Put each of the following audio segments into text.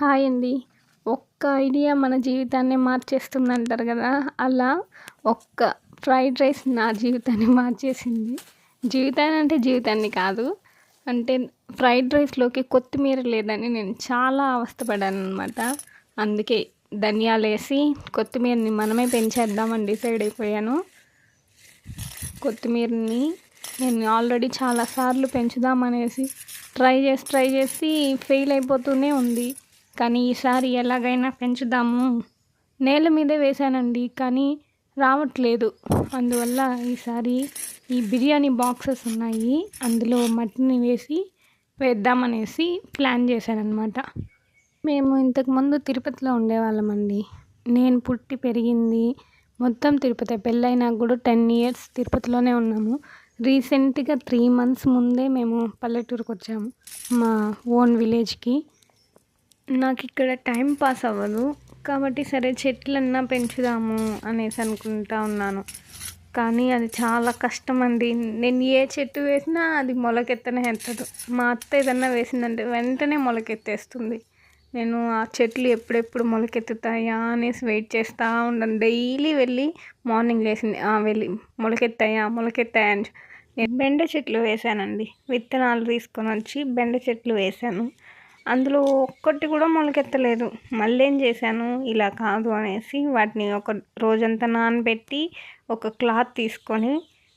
Hi అండి. ఒక్క idea మన జీవితాన్ని మార్చేస్తుందంటారు కదా! అలా ఒక్క ఫ్రైడ్ రైస్ నా జీవితాన్ని మార్చేసింది. జీవితాన్ని అంటే జీవితాన్ని కాదు. అంటే ఫ్రైడ్ రైస్‌లోకి కొత్తిమీర లేదని నేను చాలా అవస్థపడ్డాననమాట. అందుకే ధనియాలేసి కొత్తిమీరని మనమే పెంచేద్దామని డిసైడ్ అయిపోయాను. కొత్తిమీరని నేను ఆల్రెడీ చాలా సార్లు పెంచుదామనేసి ట్రై చేసి ఫెయిల్ అయిపోతూనే ఉంది. కానీ ఈసారి ఎలాగైనా పెంచుదాము. నేల మీదే వేశానండి, కానీ రావట్లేదు. అందువల్ల ఈసారి ఈ బిర్యానీ బాక్సెస్ ఉన్నాయి, అందులో మట్టిని వేసి వేద్దామనేసి ప్లాన్ చేశాననమాట. మేము ఇంతకుముందు తిరుపతిలో ఉండేవాళ్ళమండి. నేను పుట్టి పెరిగింది మొత్తం తిరుపతే. పెళ్ళైనాక కూడా 10 ఇయర్స్ తిరుపతిలోనే ఉన్నాము. రీసెంట్‌గా 3 మంత్స్ ముందే మేము పల్లెటూరుకొచ్చాము, మా ఓన్ విలేజ్‌కి. నాకిక్కడ టైం పాస్ అవ్వదు. కాబట్టి సరే చెట్లన్నా పెంచుదాము అనేసి అనుకుంటా ఉన్నాను. కానీ అది చాలా కష్టమండి. నేను ఏ చెట్టు వేసినా అది మొలకెత్తనే ఎత్తదు. మా అత్త ఏదన్నా వేసిందంటే వెంటనే మొలకెత్తేస్తుంది. నేను ఆ చెట్లు ఎప్పుడెప్పుడు మొలకెత్తుతాయా అనేసి వెయిట్ చేస్తూ ఉంటాను. డైలీ వెళ్ళి మార్నింగ్ లేసింది వెళ్ళి మొలకెత్తాయా అని. నేను బెండ చెట్లు వేశానండి. విత్తనాలు తీసుకొని వచ్చి బెండ చెట్లు వేశాను. అందులో ఒక్కటి కూడా మొలకెత్తలేదు. మళ్ళీ ఏం చేశాను, ఇలా కాదు అనేసి వాటిని ఒక రోజంతా నానబెట్టి ఒక క్లాత్ తీసుకొని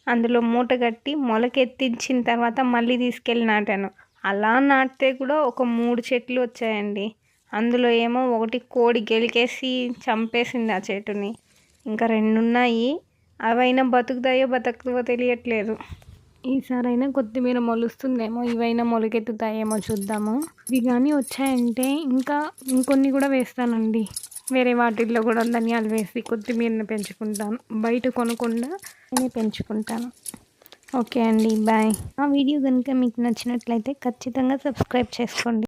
అందులో మూట కట్టి మొలకెత్తించిన తర్వాత మళ్ళీ తీసుకెళ్ళి నాటాను. అలా నాటితే కూడా ఒక 3 చెట్లు వచ్చాయండి. అందులో ఏమో ఒకటి కోడి గెలికేసి చంపేసింది ఆ చెట్టుని. ఇంకా 2 ఉన్నాయి. అవైనా బతుకుతాయో తెలియట్లేదు. ఈసారైనా కొత్తిమీర మొలుస్తుందేమో, ఇవైనా మొలకెత్తుతాయేమో చూద్దాము. ఇవి కానీ వచ్చాయంటే ఇంకా ఇంకొన్ని కూడా వేస్తానండి. వేరే వాటిల్లో కూడా ధనియాలు వేసి కొత్తిమీరని పెంచుకుంటాను. బయట కొనకుండా నేనే పెంచుకుంటాను. ఓకే అండి, బాయ్. ఆ వీడియో కనుక మీకు నచ్చినట్లయితే ఖచ్చితంగా సబ్స్క్రైబ్ చేసుకోండి.